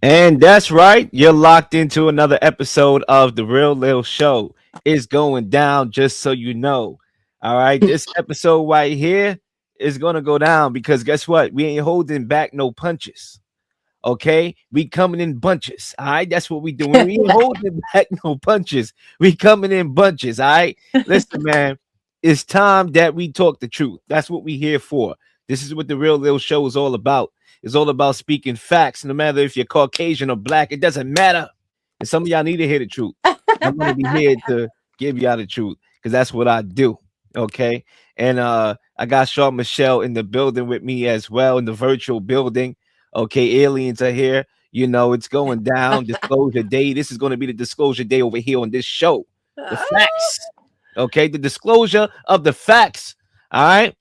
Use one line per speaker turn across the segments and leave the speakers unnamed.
And that's right. You're locked into another episode of The Real Lil Show. It's going down, just so you know. All right. This episode right here is going to go down because guess what? We ain't holding back no punches. Okay. We coming in bunches. All right. That's what we doing. We ain't holding back no punches. We coming in bunches. All right. Listen, man, it's time that we talk the truth. That's what we here for. This is what The Real Lil Show is all about. It's all about speaking facts. No matter if you're Caucasian or black, it doesn't matter. And some of y'all need to hear the truth. I'm gonna be here to give y'all the truth because that's what I do. Okay. And I got Shar Michelle in the building with me as well in the virtual building. Okay, aliens are here. You know, it's going down. Disclosure day. This is going to be the disclosure day over here on this show. The facts. Okay, the disclosure of the facts. All right,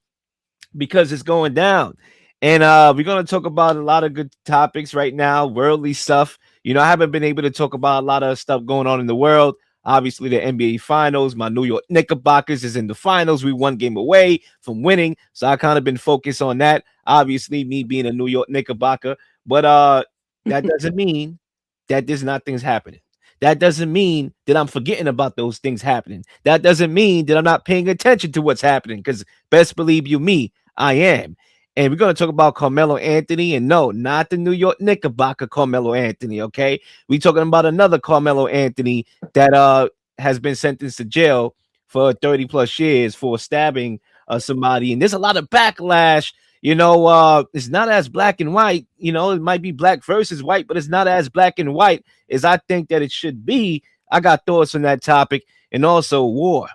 because it's going down. And we're going to talk about a lot of good topics right now, worldly stuff. You know, I haven't been able to talk about a lot of stuff going on in the world. Obviously, the NBA Finals. My New York Knickerbockers is in the finals. We one game away from winning. So I kind of been focused on that. Obviously, me being a New York Knickerbocker. But that doesn't mean that there's not things happening. That doesn't mean that I'm forgetting about those things happening. That doesn't mean that I'm not paying attention to what's happening. Because best believe you me, I am. And we're going to talk about Karmelo Anthony. And no, not the New York Knickerbocker Karmelo Anthony, okay? We're talking about another Karmelo Anthony that has been sentenced to jail for 30 plus years for stabbing somebody. And there's a lot of backlash. You know, it's not as black and white. You know, it might be black versus white, but it's not as black and white as I think that it should be. I got thoughts on that topic. And also war,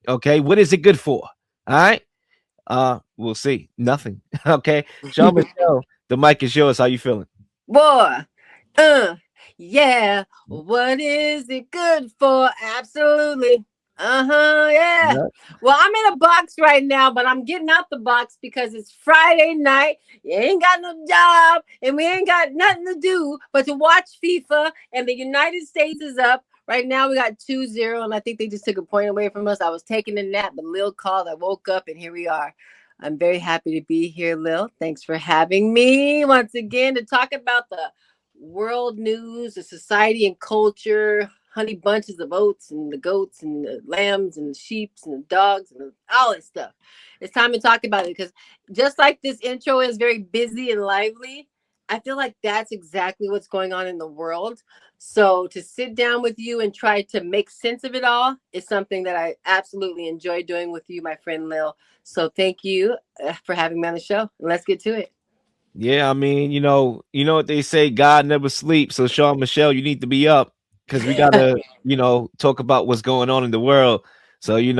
okay? What is it good for? All right? We'll see. Nothing. Okay. Shar Michelle, the mic is yours. How you feeling?
Boy, yeah. What is it good for? Absolutely. Yeah.
Yeah.
Well, I'm in a box right now, but I'm getting out the box because it's Friday night. You ain't got no job, and we ain't got nothing to do but to watch FIFA, and the United States is up. Right now, we got 2-0, and I think they just took a point away from us. I was taking a nap, but Lil called. I woke up, and here we are. I'm very happy to be here, Lil. Thanks for having me once again to talk about the world news, the society and culture, honey bunches of oats and the goats and the lambs and the sheep and the dogs and all this stuff. It's time to talk about it because just like this intro is very busy and lively, I feel like that's exactly what's going on in the world. So to sit down with you and try to make sense of it all is something that I absolutely enjoy doing with you, my friend Lil. So thank you for having me on the show. Let's get to it.
Yeah, I mean, you know what they say, God never sleeps. So Shar Michelle, you need to be up because we gotta, talk about what's going on in the world. So, you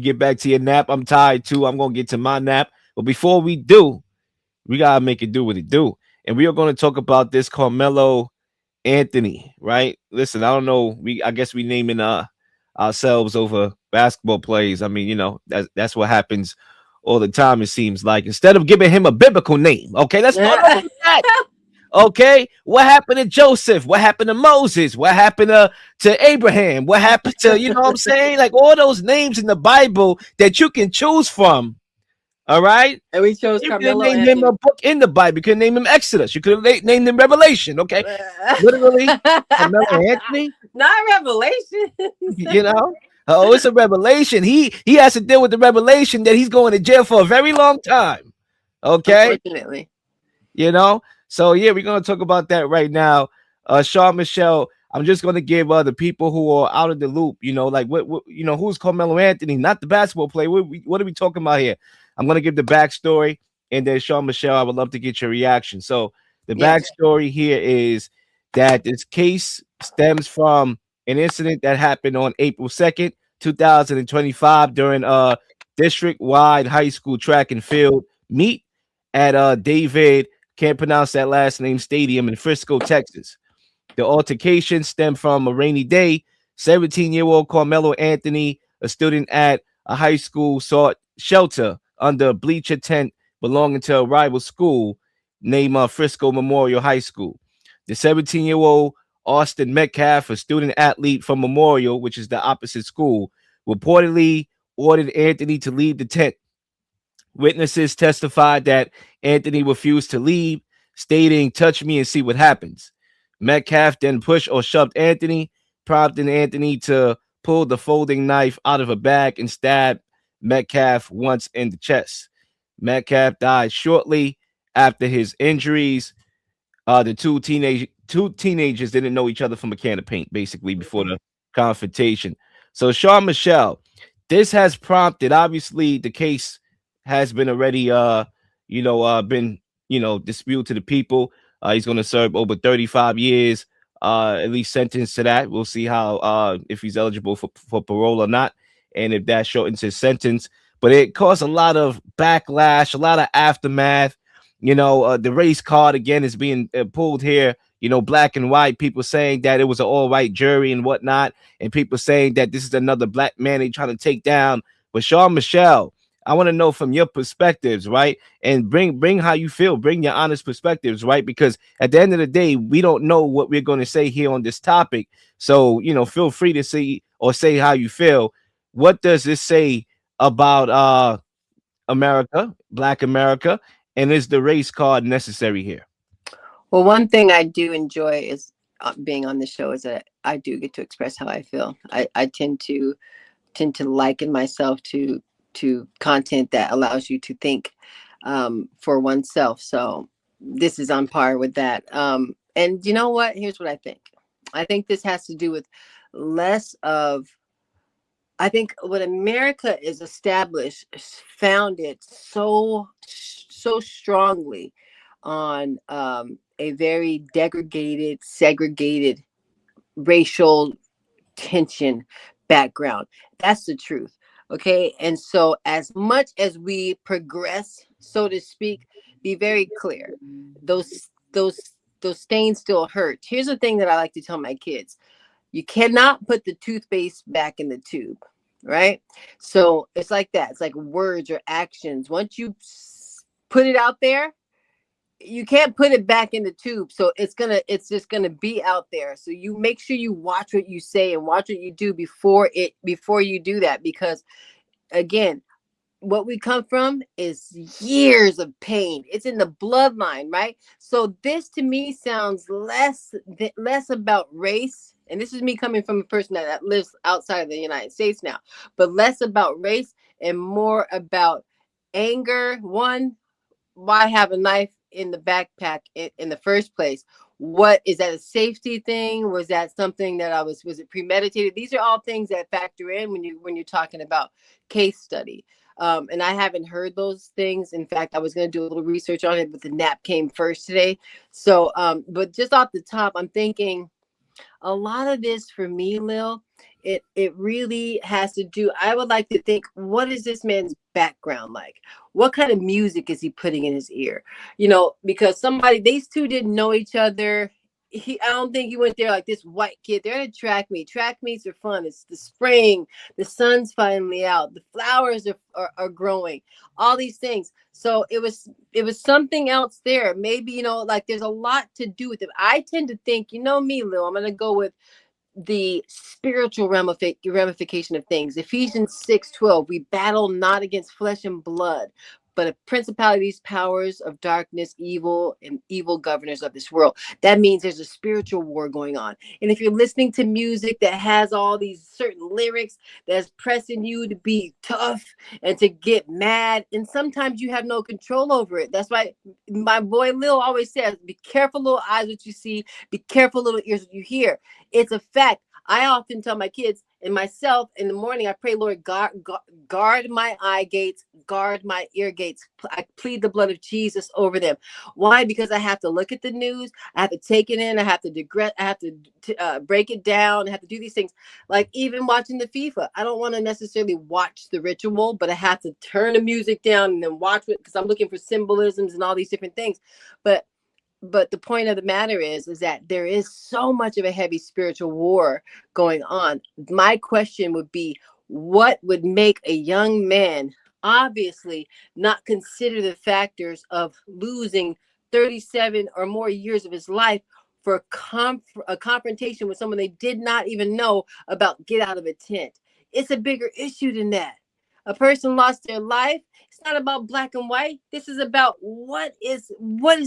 get back to your nap. I'm tired too. I'm gonna get to my nap. But before we do, we gotta make it do what it do. And we are gonna talk about this Carmelo Anthony, right? Listen, I don't know. I guess we naming ourselves over basketball plays. I mean, that's what happens all the time. It seems like instead of giving him a biblical name, okay, let's start off with that. Okay, what happened to Joseph? What happened to Moses? What happened to Abraham? What happened to what I'm saying? Like all those names in the Bible that you can choose from. All right.
And we chose
You could have
Karmelo
named him
Anthony.
a book in the Bible. You could have named him Exodus. You could have named him Revelation. Okay. Literally, Carmelo Anthony.
Not Revelation.
You know? Oh, it's a revelation. He has to deal with the revelation that he's going to jail for a very long time. Okay.
Unfortunately.
So yeah, we're gonna talk about that right now. Shar Michelle, I'm just gonna give the people who are out of the loop, like what who's Carmelo Anthony, not the basketball player. What are we talking about here? I'm gonna give the backstory, and then Shar Michelle, I would love to get your reaction. So the backstory here is that this case stems from an incident that happened on April 2nd, 2025 during district-wide high school track and field meet at David, can't pronounce that last name, stadium in Frisco, Texas. The altercation stemmed from a rainy day. 17-year-old Carmelo Anthony, a student at a high school, sought shelter under a bleacher tent belonging to a rival school named Frisco Memorial High School. The 17-year-old Austin Metcalf, a student athlete from Memorial, which is the opposite school, reportedly ordered Anthony to leave the tent. Witnesses testified that Anthony refused to leave. stating, "Touch me and see what happens." Metcalf then pushed or shoved Anthony, prompting Anthony to pull the folding knife out of a bag and stab Metcalf once in the chest. Metcalf died shortly after his injuries. The two teenagers didn't know each other from a can of paint, basically, before
Mhm.
the confrontation. So Shar Michelle, this has prompted, obviously the case has been already been disputed to the people. He's going to serve over 35 years, at least sentenced to that. We'll see how if he's eligible for parole or not, and if that shortens his sentence. But it caused a lot of backlash, a lot of aftermath. The race card again is being pulled here. Black and white, people saying that it was an all white jury and whatnot, and people saying that this is another black man they trying to take down. But Shar Michelle, I want to know from your perspectives, right? And bring how you feel, bring your honest perspectives, right? Because at the end of the day, we don't know what we're going to say here on this topic. So, feel free to see or say how you feel. What does this say about America, Black America, and is the race card necessary here?
Well, one thing I do enjoy is being on the show is that I do get to express how I feel. I tend to liken myself to content that allows you to think for oneself. So this is on par with that. And you know what? Here's what I think. I think this has to do with less of. I think what America is established, founded so strongly on a very degraded, segregated racial tension background. That's the truth. Okay. And so, as much as we progress, so to speak, be very clear. Those stains still hurt. Here's the thing that I like to tell my kids: you cannot put the toothpaste back in the tube, right? So it's like that. It's like words or actions. Once you put it out there, you can't put it back in the tube, so it's just gonna be out there. So you make sure you watch what you say and watch what you do before you do that, because again, what we come from is years of pain. It's in the bloodline, right? So this to me sounds less about race, and this is me coming from a person that lives outside of the United States now, but less about race and more about anger. One, why have a knife in the backpack in the first place? What is that, a safety thing? Was that something that was it premeditated? These are all things that factor in when you're talking about case study. And I haven't heard those things. In fact, I was going to do a little research on it, but the nap came first today. So but just off the top, I'm thinking a lot of this for me, Lil, it really has to do. I would like to think, what is this man's background like? What kind of music is he putting in his ear? Because these two didn't know each other. I don't think he went there like this white kid. They're at a track meet. Track meets are fun. It's the spring. The sun's finally out. The flowers are growing. All these things. So it was something else there. Maybe, like there's a lot to do with it. I tend to think, me, Lil, I'm gonna go with the spiritual ramification of things. Ephesians 6:12, we battle not against flesh and blood, but of principalities, powers of darkness, evil governors of this world. That means there's a spiritual war going on. And if you're listening to music that has all these certain lyrics that's pressing you to be tough and to get mad, and sometimes you have no control over it. That's why my boy Lil always says, be careful, little eyes, what you see, be careful, little ears, what you hear. It's a fact. I often tell my kids and myself in the morning, I pray, Lord, guard my eye gates, guard my ear gates. I plead the blood of Jesus over them. Why? Because I have to look at the news. I have to take it in. I have to digress. I have to break it down. I have to do these things. Like even watching the FIFA. I don't want to necessarily watch the ritual, but I have to turn the music down and then watch it because I'm looking for symbolisms and all these different things. But the point of the matter is that there is so much of a heavy spiritual war going on. My question would be, what would make a young man obviously not consider the factors of losing 37 or more years of his life for a confrontation with someone they did not even know about? Get out of a tent. It's a bigger issue than that. a person lost their life. It's not about black and white. This is about what is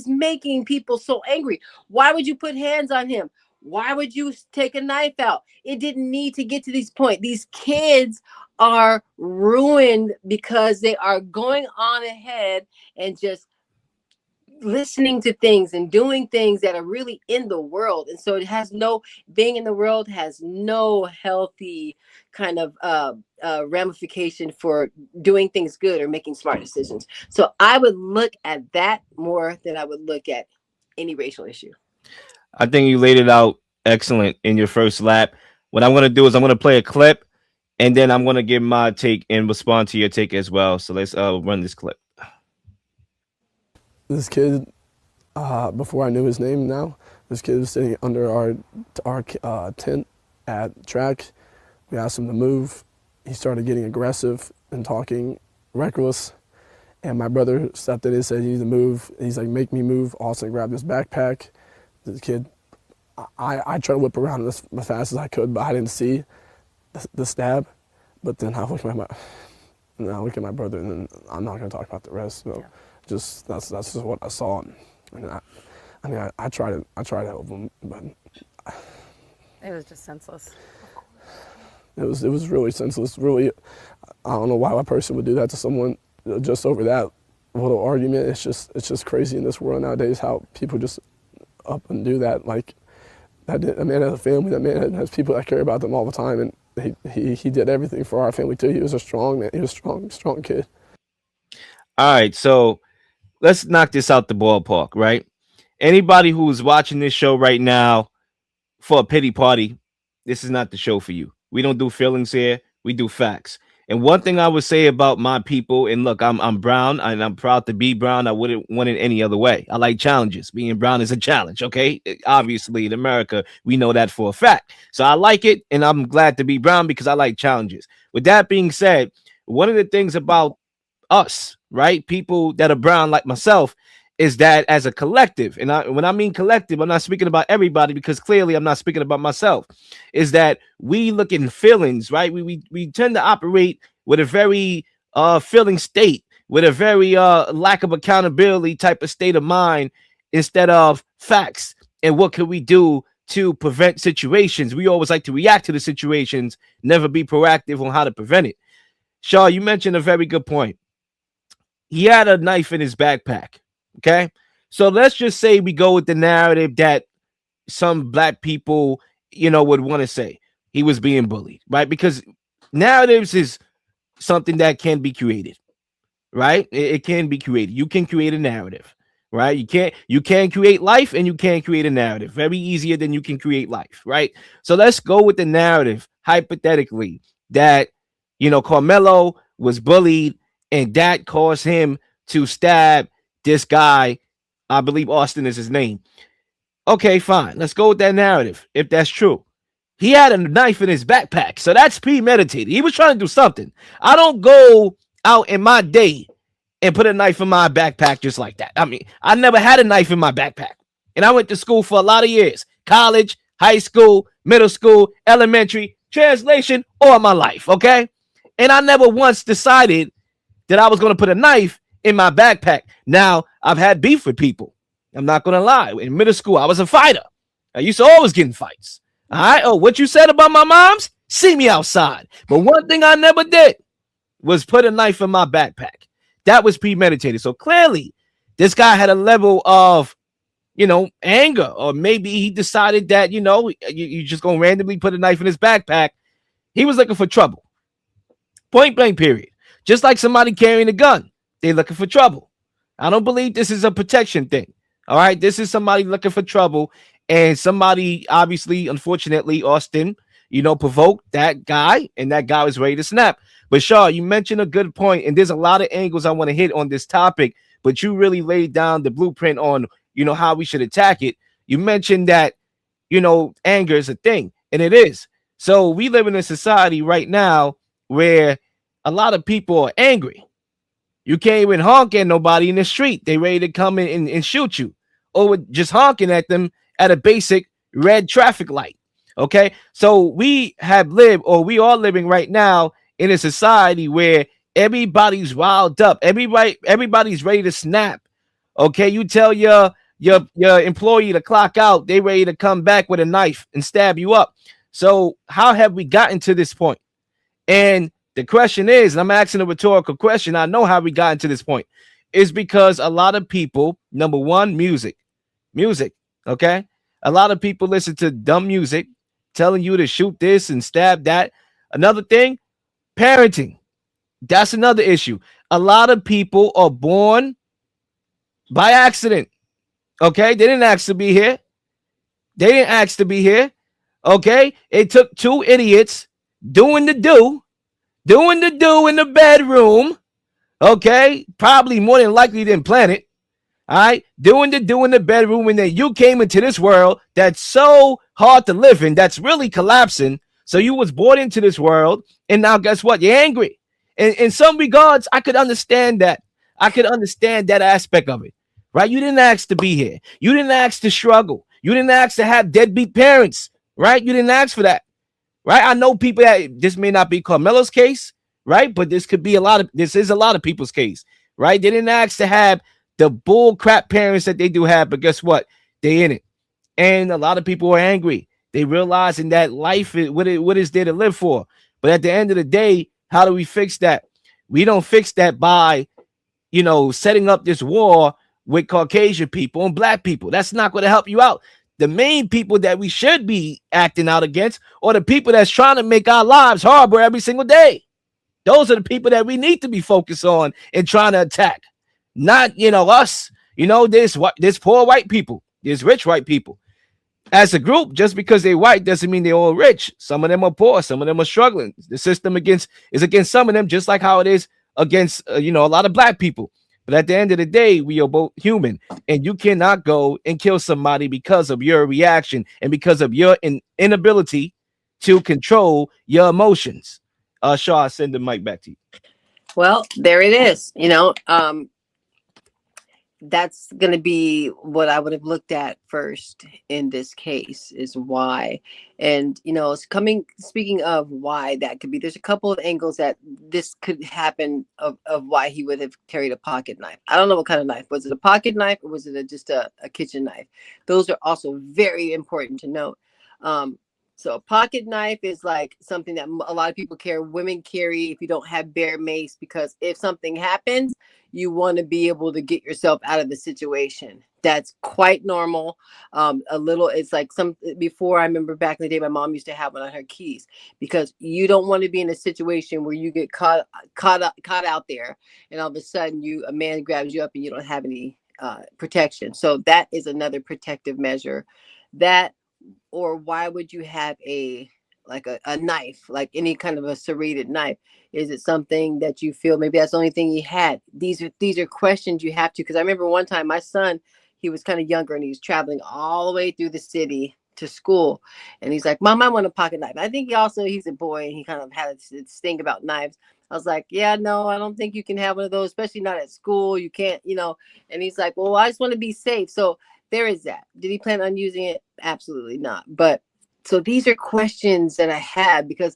making people so angry. Why would you put hands on him? Why would you take a knife out? It didn't need to get to this point. These kids are ruined because they are going on ahead and just listening to things and doing things that are really in the world. And so it has no, being in the world has no healthy kind of ramification for doing things good or making smart decisions. So I would look at that more than I would look at any racial issue.
I think you laid it out excellent in your first lap. What I'm gonna do is I'm gonna play a clip, and then I'm gonna give my take and respond to your take as well. So let's run this clip.
This kid, before I knew his name now, this kid was sitting under our tent at track. We asked him to move. He started getting aggressive and talking reckless. And my brother stepped in and said, "You need to move." He's like, "Make me move." Austin grabbed his backpack. The kid, I tried to whip around as fast as I could, but I didn't see the stab. But then I look at my brother, and then I'm not going to talk about the rest. So just that's just what I saw. And I tried to help him, but
it was just senseless.
It was really senseless. Really, I don't know why a person would do that to someone just over that little argument. It's just crazy in this world nowadays how people just up and do that. Like that man has a family. That man has people that care about them all the time, and he did everything for our family too. He was a strong man. He was a strong kid.
All right, so let's knock this out the ballpark, right? Anybody who's watching this show right now for a pity party, this is not the show for you. We don't do feelings here. We do facts. And one thing I would say about my people, and look, I'm brown and I'm proud to be brown. I wouldn't want it any other way. I like challenges. Being brown is a challenge, okay? Obviously, in America, we know that for a fact. So I like it, and I'm glad to be brown because I like challenges. With that being said, one of the things about us, right, people that are brown like myself, is that as a collective, and when I mean collective, I'm not speaking about everybody because clearly I'm not speaking about myself, is that we look in feelings, right? We tend to operate with a very feeling state, with a very lack of accountability type of state of mind instead of facts. And what can we do to prevent situations? We always like to react to the situations, never be proactive on how to prevent it. Shar, you mentioned a very good point. He had a knife in his backpack. Okay, so let's just say we go with the narrative that some black people, would want to say he was being bullied, right? Because narratives is something that can be created, right? It can be created. You can create a narrative, right? You can create life and you can create a narrative. Very easier than you can create life, right? So let's go with the narrative, hypothetically, that Karmelo was bullied and that caused him to stab this guy. I believe Austin is his name. Okay, fine. Let's go with that narrative. If that's true, he had a knife in his backpack, so that's premeditated. He was trying to do something. I don't go out in my day and put a knife in my backpack just like that. I mean, I never had a knife in my backpack, and I went to school for a lot of years: college, high school, middle school, elementary, translation, all my life. Okay, and I never once decided that I was going to put a knife in my backpack. Now, I've had beef with people. I'm not going to lie. In middle school, I was a fighter. I used to always get in fights. All right. Oh, what you said about my moms? See me outside. But one thing I never did was put a knife in my backpack. That was premeditated. So clearly, this guy had a level of, anger. Or maybe he decided that, you just going to randomly put a knife in his backpack. He was looking for trouble. Point blank, period. Just like somebody carrying a gun. They're looking for trouble. I don't believe this is a protection thing. All right. This is somebody looking for trouble. And somebody, obviously, unfortunately, Austin, provoked that guy. And that guy was ready to snap. But Shar, you mentioned a good point. And there's a lot of angles I want to hit on this topic. But you really laid down the blueprint on, how we should attack it. You mentioned that, anger is a thing. And it is. So we live in a society right now where a lot of people are angry. You can't even honk at nobody in the street. They ready to come in and shoot you, or with just honking at them at a basic red traffic light. Okay, so we are living right now in a society where Everybody's riled up. Everybody's ready to snap. Okay, you tell your employee to clock out, they ready to come back with a knife and stab you up. So how have we gotten to this point? And the question is, and I'm asking a rhetorical question. I know how we got to this point. Is because a lot of people, number one, music. Okay, a lot of people listen to dumb music, telling you to shoot this and stab that. Another thing, parenting. That's another issue. A lot of people are born by accident. Okay, they didn't ask to be here. They didn't ask to be here. Okay, it took two idiots doing the do in the bedroom. Okay, probably more than likely didn't plan it. All right, doing the do in the bedroom, and then you came into this world that's so hard to live in, that's really collapsing. So you was born into this world, and now guess what? You're angry. And in some regards, I could understand that. I could understand that aspect of it, right? You didn't ask to be here. You didn't ask to struggle. You didn't ask to have deadbeat parents, right? You didn't ask for that, right? I know people that this may not be Carmelo's case, right? But this could be this is a lot of people's case, right? They didn't ask to have the bull crap parents that they do have, but guess what? They in it. And a lot of people are angry. They realizing that life is what is there to live for. But at the end of the day, how do we fix that? We don't fix that by, setting up this war with Caucasian people and black people. That's not going to help you out. The main people that we should be acting out against are the people that's trying to make our lives horrible every single day. Those are the people that we need to be focused on and trying to attack. Not, us. There's poor white people. There's rich white people. As a group, just because they're white doesn't mean they're all rich. Some of them are poor. Some of them are struggling. The system is against some of them, just like how it is against, a lot of black people. But at the end of the day, we are both human, and you cannot go and kill somebody because of your reaction and because of your inability to control your emotions. Shar, send the mic back to you.
Well, there it is. That's going to be what I would have looked at first in this case is why. And, speaking of why that could be, there's a couple of angles that this could happen of why he would have carried a pocket knife. I don't know what kind of knife. Was it a pocket knife or was it just a kitchen knife? Those are also very important to note. So a pocket knife is like something that a lot of people carry. Women carry if you don't have bear mace, because if something happens, you want to be able to get yourself out of the situation. That's quite normal. It's like before, I remember back in the day, my mom used to have one on her keys, because you don't want to be in a situation where you get caught out there, and all of a sudden a man grabs you up and you don't have any protection. So that is another protective measure. That, or why would you have a knife, like any kind of a serrated knife? Is it something that you feel maybe that's the only thing you had? These are questions you have to, because I remember one time my son, he was kind of younger and he was traveling all the way through the city to school, and he's like, Mom, I want a pocket knife. I think he's a boy and he kind of had this thing about knives. I was like, yeah, no, I don't think you can have one of those, especially not at school. You can't, and he's like, well, I just want to be safe. So there is that. Did he plan on using it? Absolutely not. But so these are questions that I have, because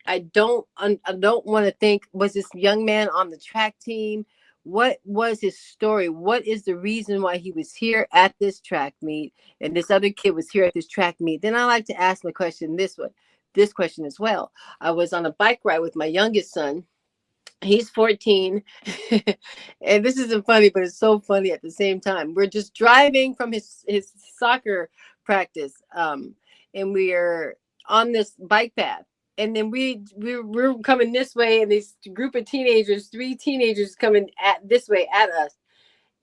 I don't want to think, was this young man on the track team? What was his story? What is the reason why he was here at this track meet and this other kid was here at this track meet? Then I like to ask my question this question as well. I was on a bike ride with my youngest son. He's 14. And this isn't funny, but it's so funny at the same time. We're just driving from his soccer practice. And we're on this bike path. And then we're coming this way, and this group of teenagers, 3 teenagers coming this way at us.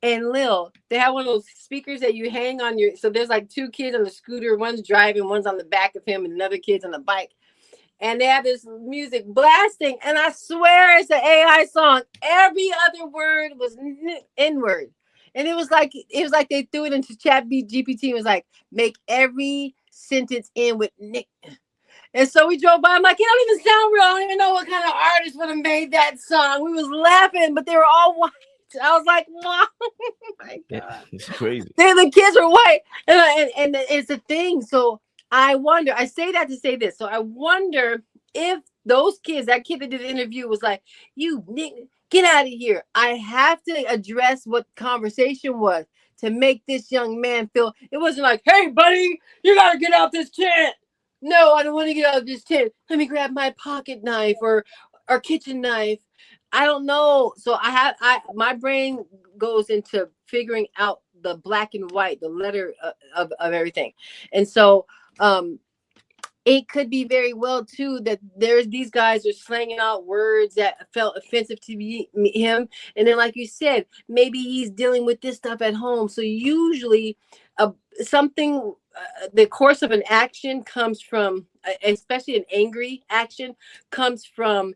And Lil, they have one of those speakers that you hang on so there's like 2 kids on the scooter, one's driving, one's on the back of him, and another kid's on the bike. And they have this music blasting, and I swear it's an AI song. Every other word was N-word. And it was like they threw it into Chat GPT and was like, make every sentence end with Nick. And so we drove by. I'm like, it don't even sound real. I don't even know what kind of artist would have made that song. We was laughing, but they were all white. I was like, wow. Oh my God.
It's crazy.
The kids are white. And it's a thing. So I wonder, I say that to say this. So I wonder if those kids, that kid that did the interview was like, "You nigga, get out of here." I have to address what the conversation was to make this young man feel. It wasn't like, "Hey, buddy, you gotta get out this tent." No, I don't want to get out of this tent. Let me grab my pocket knife or kitchen knife. I don't know. So my brain goes into figuring out the black and white, the letter of everything. And so it could be very well too that these guys are slanging out words that felt offensive to him, and then like you said, maybe he's dealing with this stuff at home. So usually something the course of an action comes from, especially an angry action, comes from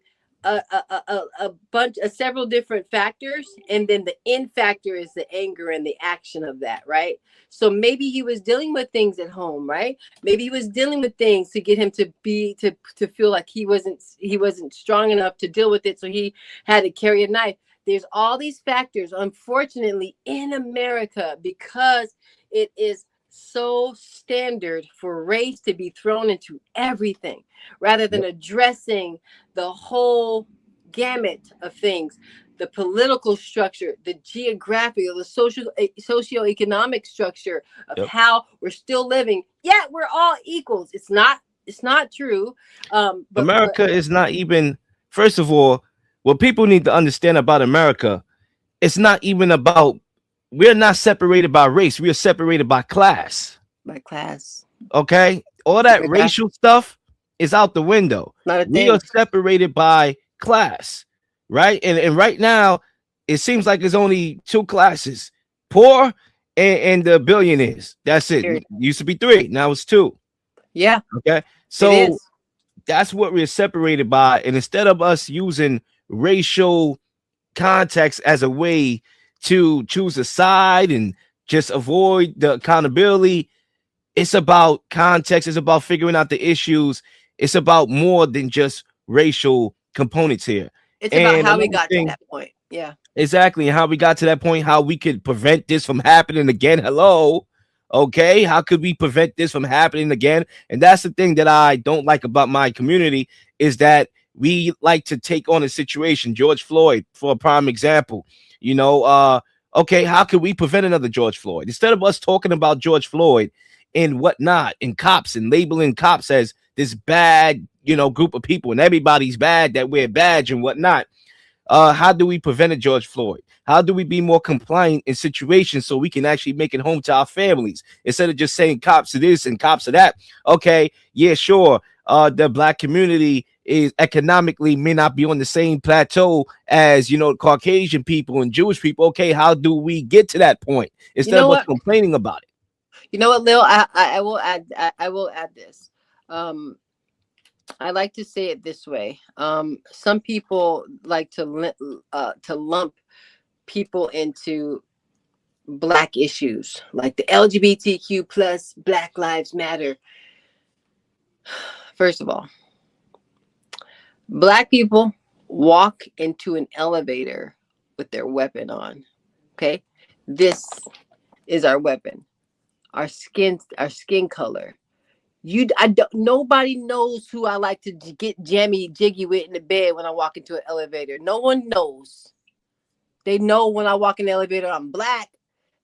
several different factors, and then the end factor is the anger and the action of that, right? So maybe he was dealing with things at home, right? Maybe he was dealing with things to get him to feel like he wasn't strong enough to deal with it, so he had to carry a knife. There's all these factors, unfortunately, in America, because it is so standard for race to be thrown into everything rather than addressing the whole gamut of things, the political structure, the geographic, the socioeconomic structure of how we're still living. Yeah, we're all equals. It's not true. But
America is not even, first of all, what people need to understand about America, it's not even about, we're not separated by race. We are separated by class.
By class.
Okay? All that racial stuff is out the window. We are separated by class, right? And right now, it seems like there's only two classes, poor and the billionaires. That's it. It used to be three. Now it's two.
Yeah.
Okay. So that's what we're separated by. And instead of us using racial context as a way to choose a side and just avoid the accountability, it's about context. It's about figuring out the issues. It's about more than just racial components here.
It's about how we got to that point. Yeah,
exactly. And how we got to that point, how we could prevent this from happening again. Hello. Okay. How could we prevent this from happening again? And that's the thing that I don't like about my community, is that we like to take on a situation. George Floyd, for a prime example, okay, how can we prevent another George Floyd? Instead of us talking about George Floyd and whatnot, and cops, and labeling cops as this bad, group of people, and everybody's bad that wear badge and whatnot. How do we prevent a George Floyd? How do we be more compliant in situations so we can actually make it home to our families, instead of just saying cops to this and cops to that? Okay, yeah, sure. The black community is economically may not be on the same plateau as Caucasian people and Jewish people. Okay, how do we get to that point instead of us complaining about it?
You know what, Lil? I will add. I will add this. I like to say it this way. Some people like to lump people into black issues, like the LGBTQ plus Black Lives Matter. First of all, black people walk into an elevator with their weapon on. Okay, this is our weapon. Our skin color. Nobody knows who I like to get jiggy with in the bed when I walk into an elevator. No one knows. They know when I walk in the elevator, I'm black.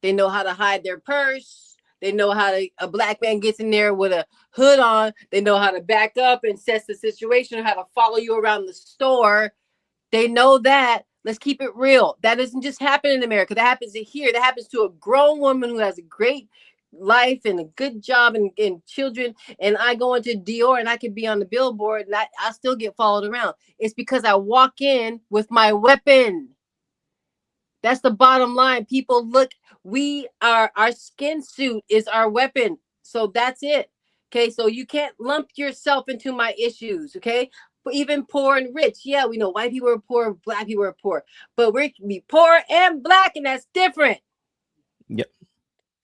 They know how to hide their purse. They know how a black man gets in there with a hood on. They know how to back up and assess the situation, how to follow you around the store. They know that. Let's keep it real. That doesn't just happen in America. That happens here. That happens to a grown woman who has a great life and a good job and children, and I go into Dior and I could be on the billboard and I still get followed around. It's because I walk in with my weapon. That's the bottom line. People look, our skin suit is our weapon. So that's it. Okay, so you can't lump yourself into my issues. Okay, but even poor and rich, yeah, we know white people are poor, black people are poor, but we can be poor and black, and that's different.
Yep.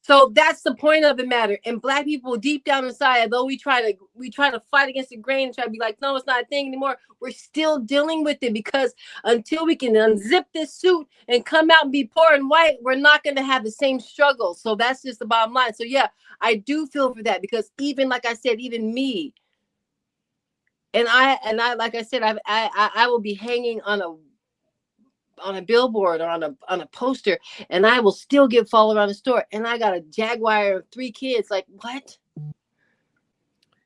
So that's the point of the matter. And black people deep down inside, although we try to fight against the grain and try to be like, no, it's not a thing anymore. We're still dealing with it, because until we can unzip this suit and come out and be poor and white, we're not going to have the same struggle. So that's just the bottom line. So yeah, I do feel for that, because even like I said, even me, And I like I said, I will be hanging on a billboard or on a poster, and I will still get followed around the store. And I got a Jaguar of 3 kids. Like, what?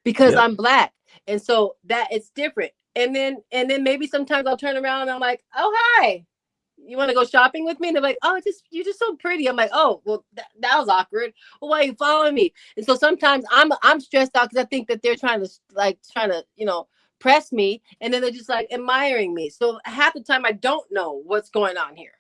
Because
Yep.
I'm black. And so that it's different. And then maybe sometimes I'll turn around and I'm like, oh hi. You want to go shopping with me? And they're like, oh, just you're just so pretty. I'm like, oh, well, that was awkward. Well, why are you following me? And so sometimes I'm stressed out because I think that they're trying to press me, and then they're just like admiring me. So half the time I don't know what's going on here,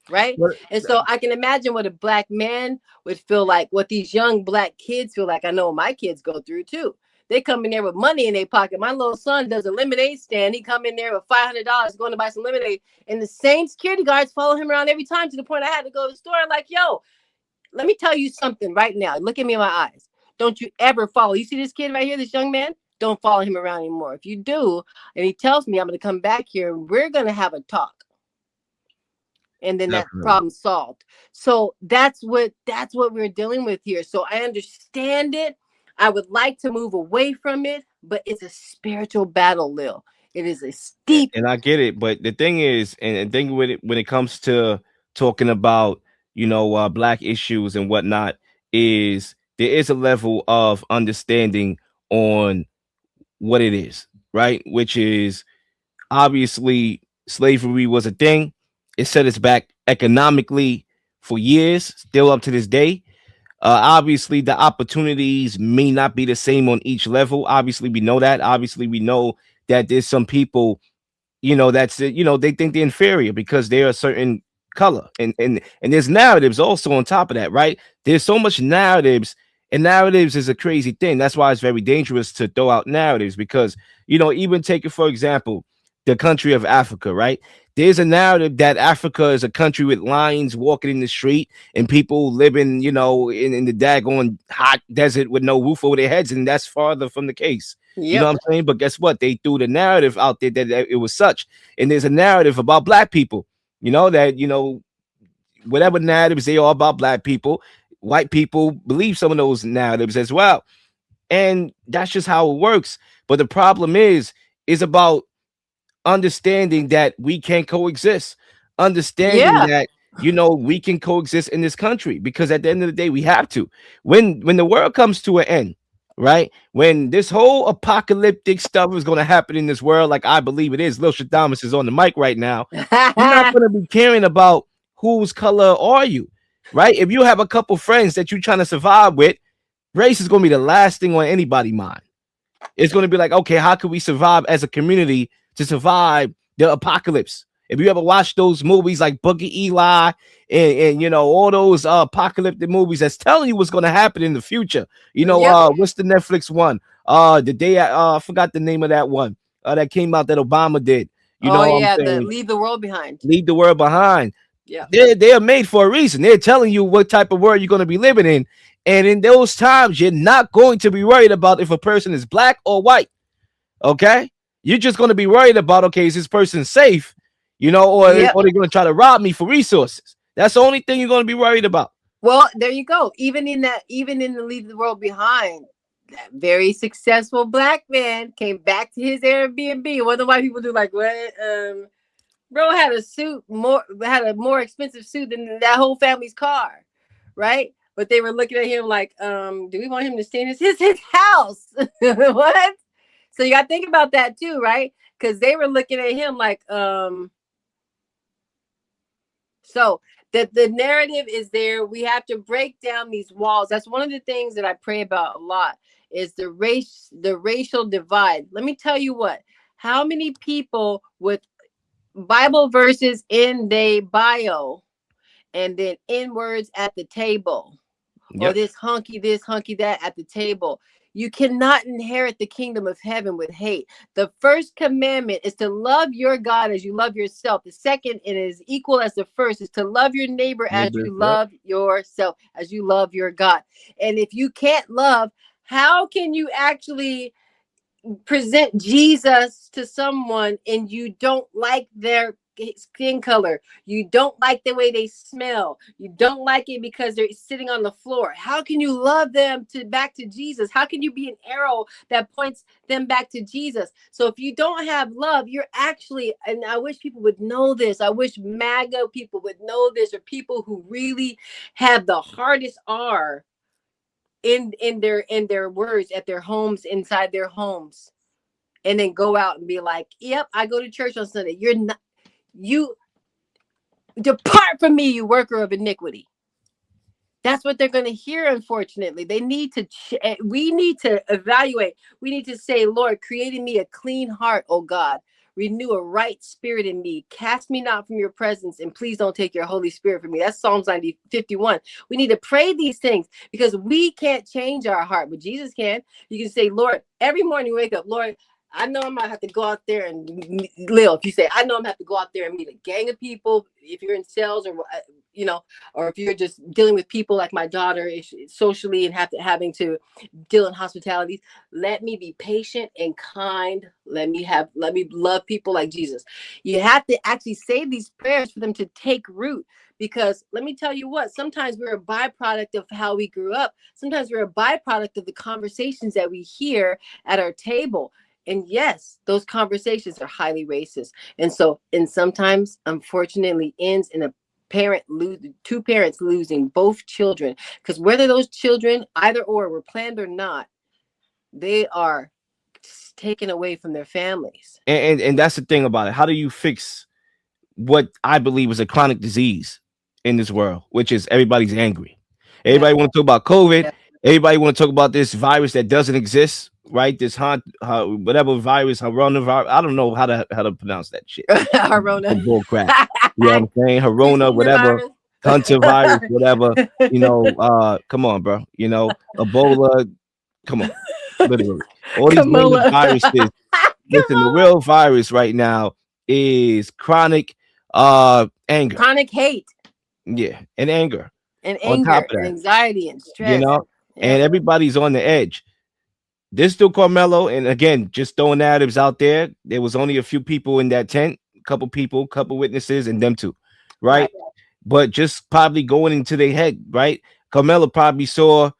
right?
But
And so I can imagine what a black man would feel like, what these young black kids feel like. I know my kids go through too. They come in there with money in their pocket. My little son does a lemonade stand. He come in there with $500 going to buy some lemonade, and the same security guards follow him around every time, to the point I had to go to the store. I'm like, yo, let me tell you something right now. Look at me in my eyes. Don't you ever follow. You see this kid right here, this young man? Don't follow him around anymore. If you do, and he tells me I'm going to come back here, we're going to have a talk. And then that
definitely.
problem solved. So that's what we're dealing with here. So I understand it. I would like to move away from it, but it's a spiritual battle, Lil. It is a steep.
And I get it, but the thing is, and the thing with it when it comes to talking about black issues and whatnot, is there is a level of understanding on what it is, right? Which is obviously slavery was a thing. It set us back economically for years, still up to this day. Obviously, the opportunities may not be the same on each level. Obviously, we know that. Obviously, we know that there's some people, that's it. They think they're inferior because they're a certain color, and there's narratives also on top of that, right? There's so much narratives, and narratives is a crazy thing. That's why it's very dangerous to throw out narratives, because even take it for example, the country of Africa, right? There's a narrative that Africa is a country with lions walking in the street and people living, in the daggone hot desert with no roof over their heads, and that's farther from the case. You know
Yep.
what I'm saying? But guess what? They threw the narrative out there that it was such. And there's a narrative about black people, that, whatever narratives they are about black people, white people believe some of those narratives as well. And that's just how it works. But the problem is about understanding that we can coexist, understanding
Yeah.
that we can coexist in this country, because at the end of the day we have to. When the world comes to an end, right? When this whole apocalyptic stuff is going to happen in this world, like I believe it is. Lil Shadamas is on the mic right now. You're not going to be caring about whose color are you, right? If you have a couple friends that you're trying to survive with, race is going to be the last thing on anybody's mind. It's going to be like, okay, how can we survive as a community to survive the apocalypse? If you ever watch those movies like Boogie Eli and all those apocalyptic movies that's telling you what's going to happen in the future,
Yep.
what's the Netflix one? The day I forgot the name of that one that came out that Obama did. You
Oh
know what I'm
yeah, the
saying?
leave the world behind.
Leave the world behind.
Yeah.
They're made for a reason. They're telling you what type of world you're going to be living in. And in those times, you're not going to be worried about if a person is black or white. Okay? You're just going to be worried about, okay, is this person safe?
Yep.
Or they're going to try to rob me for resources. That's the only thing you're going to be worried about.
Well, there you go. Even in the leave the world behind, that very successful black man came back to his Airbnb. What do white people do? Like, what? Bro had a more expensive suit than that whole family's car, right? But they were looking at him like, do we want him to stay in his house? What? So you got to think about that too, right? Because they were looking at him like, so the narrative is there. We have to break down these walls. That's one of the things that I pray about a lot, is the racial divide. Let me tell you what, how many people with Bible verses in their bio and then N words at the table, or
Yep.
this hunky that at the table. You cannot inherit the kingdom of heaven with hate. The first commandment is to love your God as you love yourself. The second, and is equal as the first, is to love your neighbor as
Neighbor.
you
Yep.
love yourself, as you love your God. And if you can't love, how can you actually present Jesus to someone and you don't like their skin color. You don't like the way they smell. You don't like it because they're sitting on the floor. How can you love them back to Jesus? How can you be an arrow that points them back to Jesus? So if you don't have love, you're actually, and I wish people would know this. I wish MAGA people would know this, or people who really have the hardest R in their words at their homes, inside their homes, and then go out and be like, yep, I go to church on Sunday. You're not, you depart from me, you worker of iniquity. That's what they're going to hear. Unfortunately, they need to we need to evaluate. We need to say, Lord, create in me a clean heart, oh God. Renew a right spirit in me. Cast me not from your presence, and please don't take your Holy Spirit from me. That's Psalms 51. We need to pray these things because we can't change our heart, but Jesus can. You can say, Lord, every morning you wake up, Lord, I know I'm gonna have to go out there and Leel. If you say, I know I'm gonna have to go out there and meet a gang of people. If you're in sales, or or if you're just dealing with people like my daughter, socially, and having to deal in hospitality, let me be patient and kind. Let me love people like Jesus. You have to actually say these prayers for them to take root. Because let me tell you what, sometimes we're a byproduct of how we grew up. Sometimes we're a byproduct of the conversations that we hear at our table. And yes, those conversations are highly racist. And sometimes, unfortunately, ends in two parents losing both children. Because whether those children, either or, were planned or not, they are taken away from their families.
And that's the thing about it. How do you fix what I believe is a chronic disease in this world, which is everybody's angry. Everybody want to talk about COVID.
Yeah.
Everybody want to talk about this virus that doesn't exist, right? This whatever virus, coronavirus. I don't know how to pronounce that shit.
Corona.
Bull crap. You know what I'm saying? Corona, whatever. Hunter virus, whatever. Come on, bro. Ebola. Come on. Literally. All these random viruses. Listen, the real virus right now is chronic anger.
Chronic hate.
Yeah, and anger.
And
On
anger
top of
and
that,
anxiety and stress.
And everybody's on the edge. This still Karmelo, and again, just throwing narratives out there. There was only a few people in that tent, couple witnesses, and them two, right? But just probably going into their head, right? Karmelo probably saw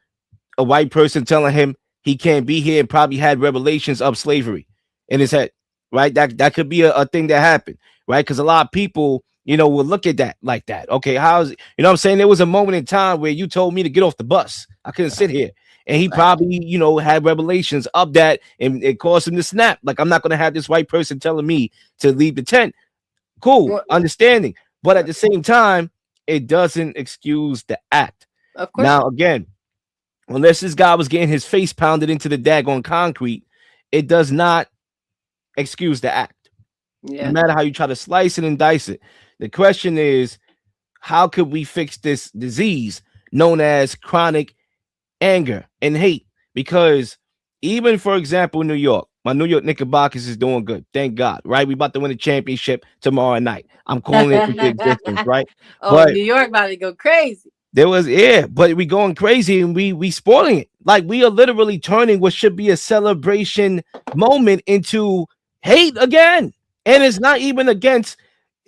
a white person telling him he can't be here, and probably had revelations of slavery in his head, right? That could be a thing that happened, right? Because a lot of people, will look at that like that. Okay, how's what I'm saying? There was a moment in time where you told me to get off the bus. I couldn't sit here. And he probably, had revelations of that, and it caused him to snap. Like, I'm not going to have this white person telling me to leave the tent. Cool, understanding. But at the same time, it doesn't excuse the act.
Of course.
Now, again, unless this guy was getting his face pounded into the daggone concrete, it does not excuse the act. No matter how you try to slice it and dice it. The question is, how could we fix this disease known as chronic anger and hate? Because even, for example, New York, my New York Knickerbockers is doing good. Thank God, right? We about to win the championship tomorrow night. I'm calling it into existence, right?
But New York about to go crazy.
But we going crazy and we spoiling it. Like, we are literally turning what should be a celebration moment into hate again. And it's not even against,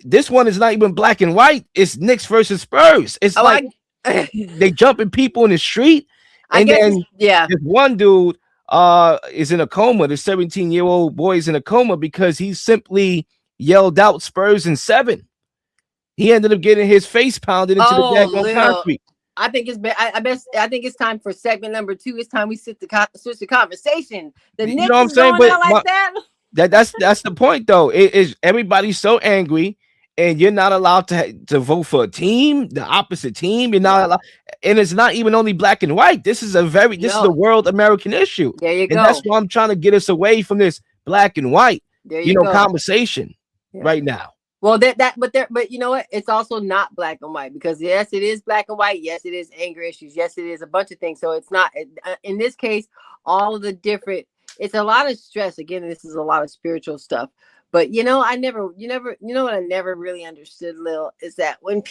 this one is not even black and white. It's Knicks versus Spurs. It's they jumping people in the street. And then this one dude is in a coma. The 17-year-old boy is in a coma because he simply yelled out Spurs in 7. He ended up getting his face pounded into the daggone concrete.
I think I think it's time for segment number 2. It's time we switch the conversation. The Knicks is going out like that.
That's the point, though. It is, everybody's so angry, and you're not allowed to vote for a team, the opposite team. You're not allowed, and it's not even only black and white. This is a world American issue.
There you go.
And that's why I'm trying to get us away from this black and white, conversation right now.
Well, but you know what? It's also not black and white, because yes, it is black and white. Yes, it is anger issues. Yes, it is a bunch of things. So it's not, in this case, all of the different. It's a lot of stress. Again, this is a lot of spiritual stuff. But what I never really understood, Leel, is that when